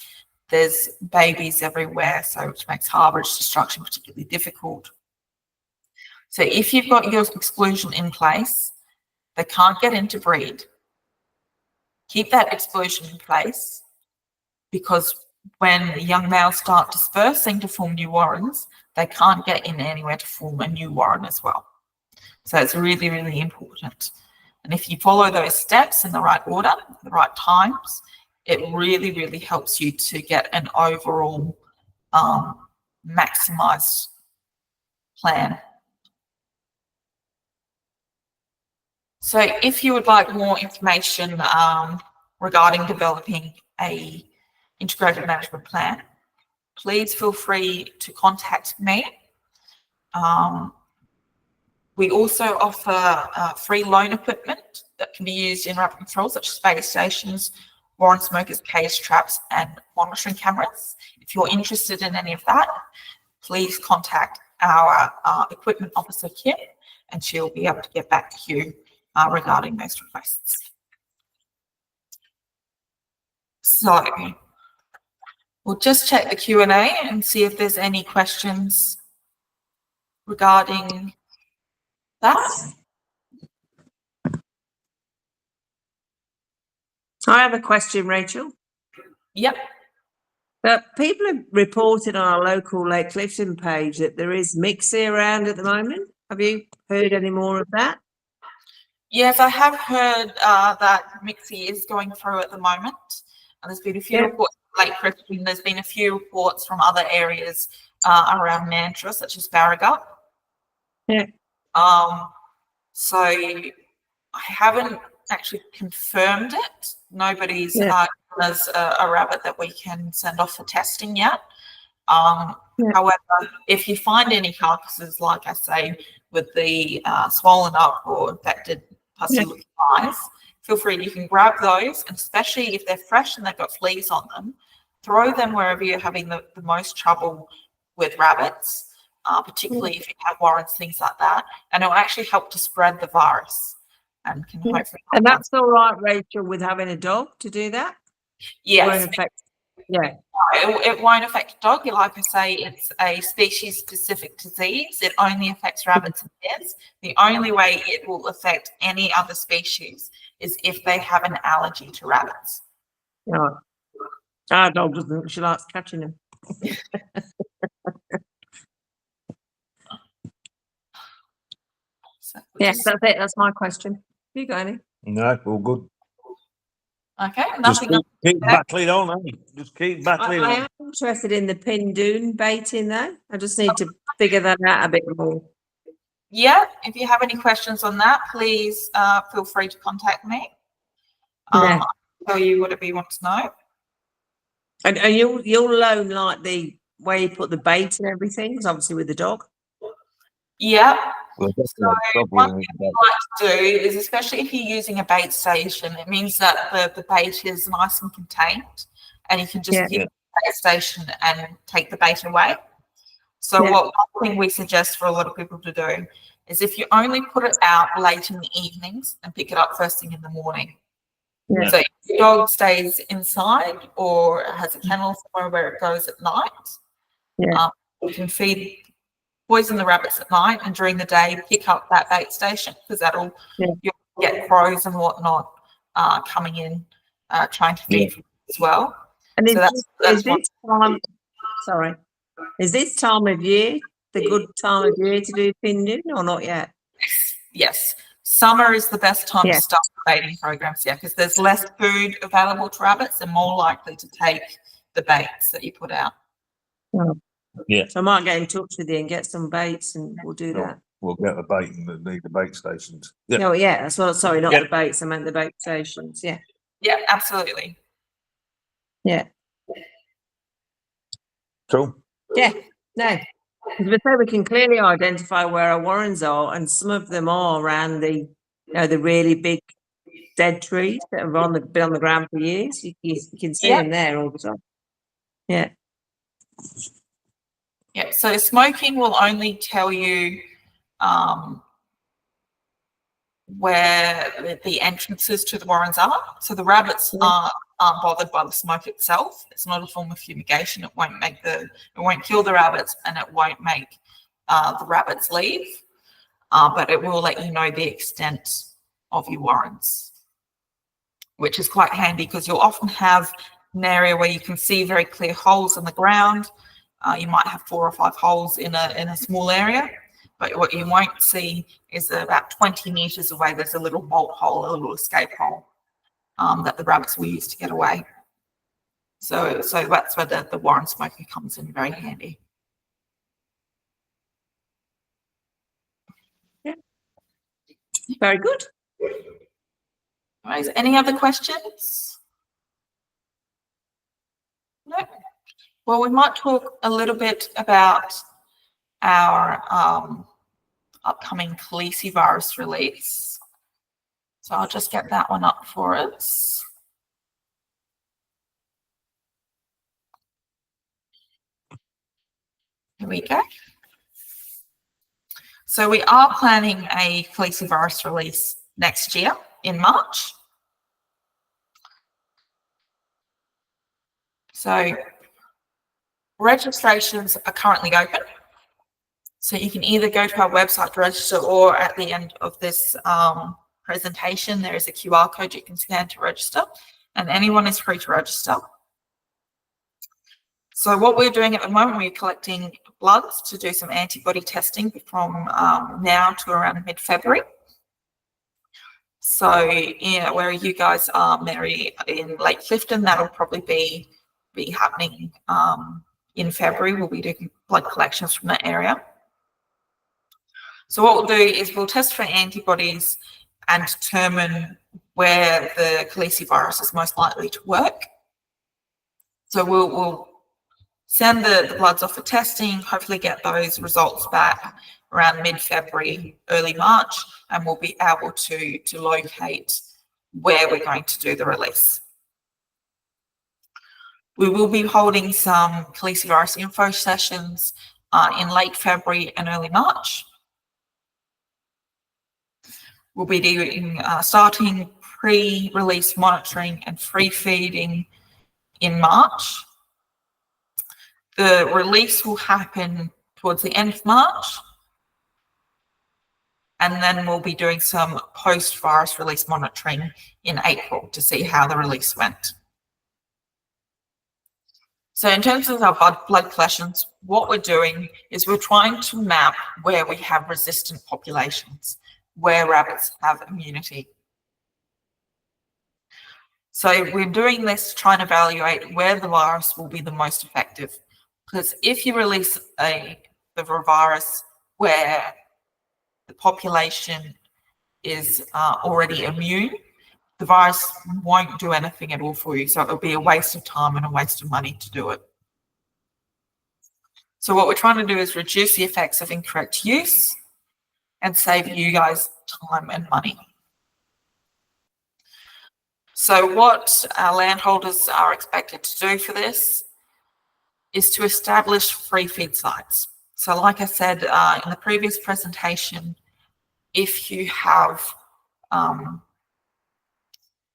There's babies everywhere, so which makes harborage destruction particularly difficult. So if you've got your exclusion in place, they can't get in to breed. Keep that exclusion in place, because when the young males start dispersing to form new warrens, they can't get in anywhere to form a new warren as well. So it's really, really important. And if you follow those steps in the right order, the right times, it really, really helps you to get an overall maximised plan. So if you would like more information regarding developing a integrated management plan, please feel free to contact me. We also offer free loan equipment that can be used in rabbit control, such as bait stations, warren smokers, cage traps, and monitoring cameras. If you're interested in any of that, please contact our equipment officer, Kim, and she'll be able to get back to you regarding those requests. So we'll just check the Q&A and see if there's any questions regarding that. I have a question, Rachel. Yep. People have reported on our local Lake Clifton page that there is mixie around at the moment. Have you heard any more of that? Yes, I have heard that mixie is going through at the moment. And there's been a few reports from Lake Clifton. There's been a few reports from other areas around Mantra, such as Barragut. Yeah. So I haven't actually confirmed it. Nobody's given us a rabbit that we can send off for testing yet. However, if you find any carcasses, like I say, with the swollen up or infected pussy looking eyes, feel free, you can grab those, and especially if they're fresh and they've got fleas on them, throw them wherever you're having the most trouble with rabbits, particularly if you have warrens, things like that, and it will actually help to spread the virus. and can Yeah. hopefully. And that's all right, Rachel, with having a dog to do that? Yes, Won't affect, yeah. it won't affect a dog. Like I say, it's a species-specific disease. It only affects rabbits and hares. The only way it will affect any other species is if they have an allergy to rabbits. Right. Our dog doesn't, she likes catching them. So Yes, that's it. That's my question. You got any? No, all good. okay, Just nothing. keep battling on, eh? Just keep battling I on. am interested in the Pindoon baiting though. I just need to figure that out a bit more. Yeah, if you have any questions on that, please feel free to contact me. Yeah. I'll tell you whatever you want to know. And you'll loan like the where you put the bait and everything, 'cause obviously with the dog. Yeah. Well, that's So no problem one with thing that. we like to do is, especially if you're using a bait station, it means that the bait is nice and contained, and you can just Yeah. pick the bait station and take the bait away. So Yeah. one thing we suggest for a lot of people to do is if you only put it out late in the evenings and pick it up first thing in the morning. Yeah. So if your dog stays inside or has a kennel somewhere where it goes at night, Yeah. you can poison the rabbits at night, and during the day pick up that bait station, because you'll get crows and whatnot coming in trying to feed you as well. And So is this time, sorry, is this time of year the good time of year to do Pindoon or not yet? yes, summer is the best time Yeah. to start baiting programs, because there's less food available to rabbits and more likely to take the baits that you put out. Yeah. So I might get in touch with you and get some baits and we'll do that. We'll get the bait and need the bait stations. Yeah. No, yeah, that's what, sorry, not Yeah. the baits, I meant the bait stations. Yeah. Yeah, absolutely. Yeah. Cool. Yeah. No. But so we can clearly identify where our warrens are, and some of them are around the, the really big dead trees that have been on the ground for years. You can see Yeah. them there all the time. Yeah. Yeah, so smoking will only tell you where the entrances to the warrens are. So the rabbits aren't bothered by the smoke itself. It's not a form of fumigation. It won't kill the rabbits, and it won't make the rabbits leave. But it will let you know the extent of your warrens, which is quite handy because you'll often have an area where you can see very clear holes in the ground. You might have 4 or 5 holes in a small area, but what you won't see is that about 20 metres away there's a little bolt hole, a little escape hole that the rabbits will use to get away. So that's where the warren smoker comes in very handy. Yeah. Very good. Right, any other questions? No. Well, we might talk a little bit about our upcoming calicivirus release. So I'll just get that one up for us. Here we go. So we are planning a calicivirus release next year in March. So registrations are currently open. So you can either go to our website to register, or at the end of this presentation, there is a QR code you can scan to register, and anyone is free to register. So what we're doing at the moment, we're collecting bloods to do some antibody testing from now to around mid-February. So yeah, where you guys are, Mary, in Lake Clifton, that'll probably be happening in February. We'll be doing blood collections from that area. So what we'll do is we'll test for antibodies and determine where the calicivirus is most likely to work. So we'll send the bloods off for testing, hopefully get those results back around mid-February, early March, and we'll be able to locate where we're going to do the release. We will be holding some calicivirus info sessions in late February and early March. We'll be doing starting pre-release monitoring and free feeding in March. The release will happen towards the end of March. And then we'll be doing some post-virus release monitoring in April to see how the release went. So in terms of our blood collections, what we're doing is we're trying to map where we have resistant populations, where rabbits have immunity. So we're doing this to try and evaluate where the virus will be the most effective. Because if you release the virus where the population is already immune, the virus won't do anything at all for you. So it'll be a waste of time and a waste of money to do it. So what we're trying to do is reduce the effects of incorrect use and save you guys time and money. So what our landholders are expected to do for this is to establish free feed sites. So like I said in the previous presentation, if you have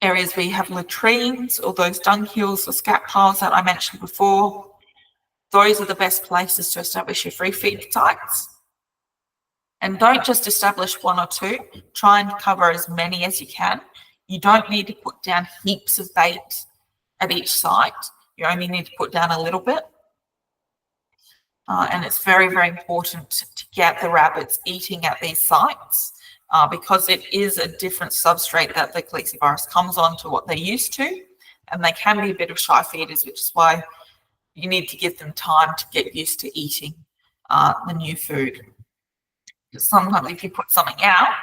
areas where you have latrines or those dung hills or scat piles that I mentioned before, those are the best places to establish your free feed sites. And don't just establish one or two, try and cover as many as you can. You don't need to put down heaps of bait at each site. You only need to put down a little bit. And it's very, very important to get the rabbits eating at these sites because it is a different substrate that the calicivirus comes on to what they're used to. And they can be a bit of shy feeders, which is why you need to give them time to get used to eating the new food. Sometimes if you put something out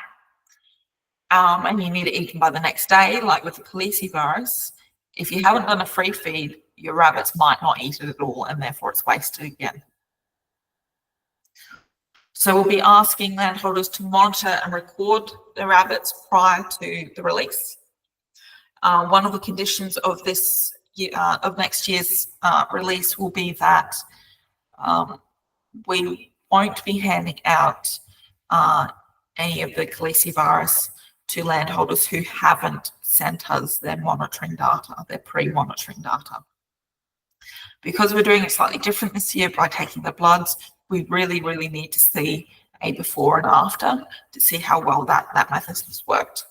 and you need to eat them by the next day, like with the calicivirus, if you haven't done a free feed, your rabbits might not eat it at all, and therefore it's wasted again. So we'll be asking landholders to monitor and record the rabbits prior to the release. One of the conditions of this of next year's release will be that we won't be handing out any of the calicivirus to landholders who haven't sent us their monitoring data, their pre-monitoring data. Because we're doing it slightly different this year by taking the bloods, we really, really need to see a before and after to see how well that method has worked.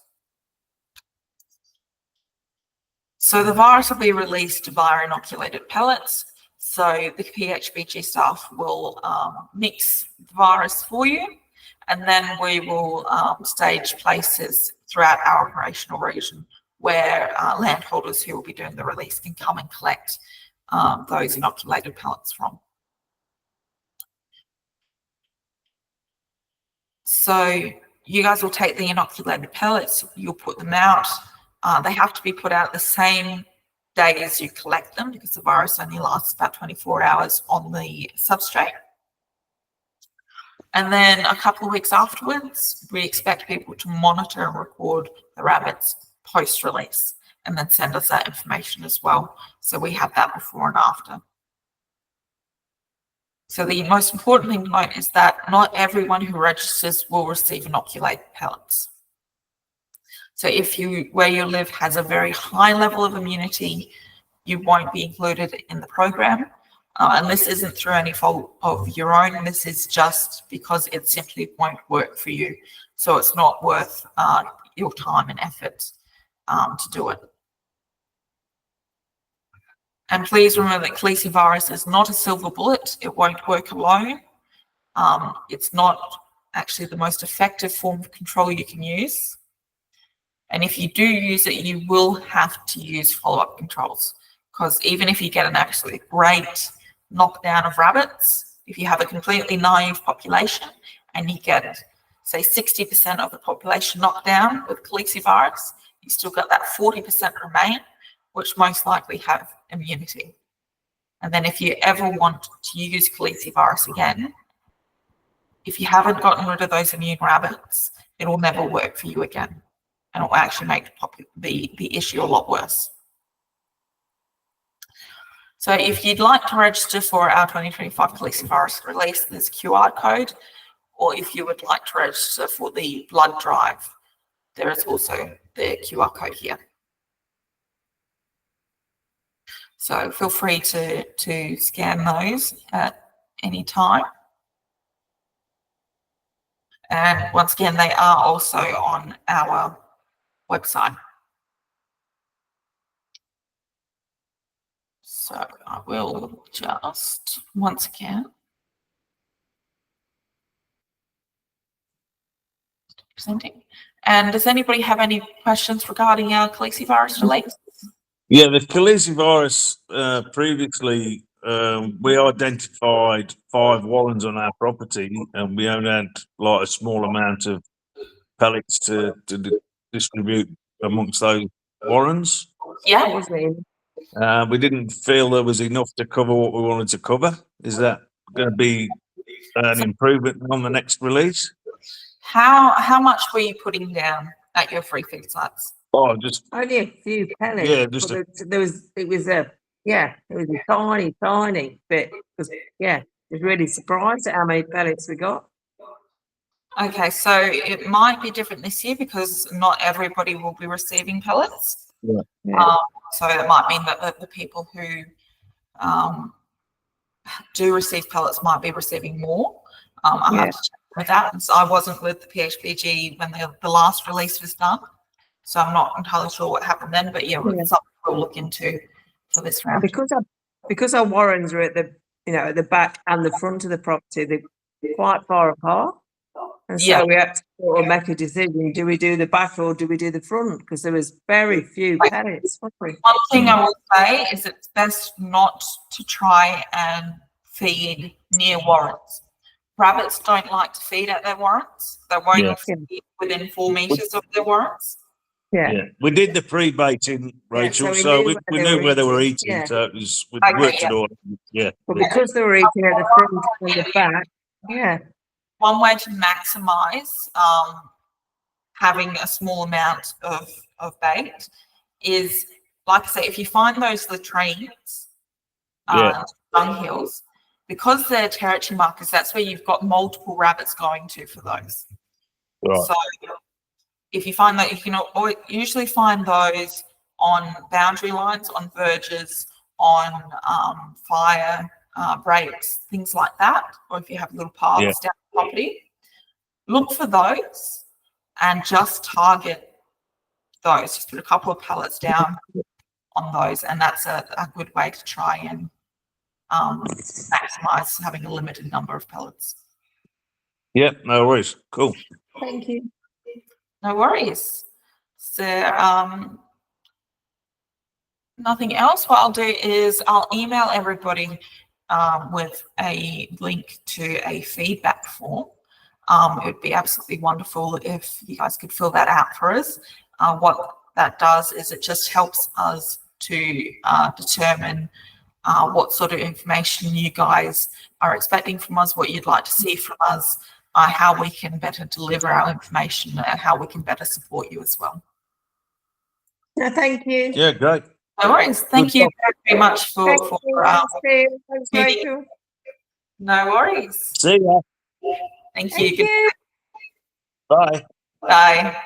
So the virus will be released via inoculated pellets. So the PHBG staff will mix the virus for you, and then we will stage places throughout our operational region where landholders who will be doing the release can come and collect those inoculated pellets from. So you guys will take the inoculated pellets, you'll put them out. They have to be put out the same day as you collect them because the virus only lasts about 24 hours on the substrate. And then a couple of weeks afterwards, we expect people to monitor and record the rabbits post-release and then send us that information as well. So we have that before and after. So the most important thing to note is that not everyone who registers will receive inoculated pellets. So if where you live has a very high level of immunity, you won't be included in the program. And this isn't through any fault of your own. This is just because it simply won't work for you. So it's not worth your time and effort to do it. And please remember that calicivirus is not a silver bullet. It won't work alone. It's not actually the most effective form of control you can use. And if you do use it, you will have to use follow-up controls, because even if you get an absolutely great knockdown of rabbits, if you have a completely naive population and you get, say, 60% of the population knocked down with calicivirus, you still got that 40% remain, which most likely have immunity. And then if you ever want to use calicivirus again, if you haven't gotten rid of those immune rabbits, it will never work for you again. And it will actually make the issue a lot worse. So if you'd like to register for our 2025 calicivirus release, there's a QR code, or if you would like to register for the blood drive, there is also the QR code here. So feel free to scan those at any time. And once again, they are also on our website. So I will just once again presenting. And does anybody have any questions regarding our calicivirus release? Yeah, the calicivirus, previously, we identified 5 warrens on our property, and we only had like a small amount of pellets to distribute amongst those warrens. Yeah. We didn't feel there was enough to cover what we wanted to cover. Is that going to be an improvement on the next release? How much were you putting down at your free feed sites? Oh, just Only a few pellets. Yeah, just but it was a tiny bit. Yeah, I was really surprised at how many pellets we got. Okay, so it might be different this year because not everybody will be receiving pellets. Yeah. So it might mean that the people who do receive pellets might be receiving more. I have to check with that. So I wasn't with the PHBG when the last release was done, so I'm not entirely sure what happened then. But yeah, it's something we'll look into for this round. Because our warrens are at the back and the front of the property, they're quite far apart. And so we had to sort of make a decision: do we do the back or do we do the front? Because there was very few pellets. One thing I will say is it's best not to try and feed near warrens. Rabbits don't like to feed at their warrens. They won't feed within 4 meters of their warrens. Yeah, we did the pre-baiting, Rachel, so we knew where they were eating. So it was we worked it all. Yeah, but because they were eating at the front and the back, one way to maximise having a small amount of bait is, like I say, if you find those latrines, dung hills, because they're territory markers, that's where you've got multiple rabbits going to for those. Right. So if you find that, you can usually find those on boundary lines, on verges, on fire breaks, things like that, or if you have little paths down the property, look for those and just target those. Just put a couple of pellets down on those, and that's a good way to try and maximize having a limited number of pellets. Yep, no worries. Cool. Thank you. No worries. So nothing else. What I'll do is I'll email everybody with a link to a feedback form. It would be absolutely wonderful if you guys could fill that out for us. What that does is it just helps us to determine what sort of information you guys are expecting from us, what you'd like to see from us, how we can better deliver our information, and how we can better support you as well. No, thank you. Yeah, great. No worries. Thank you very much for Thanks, Rachel. No worries. See ya. Thank you. Thank you. Bye. Bye.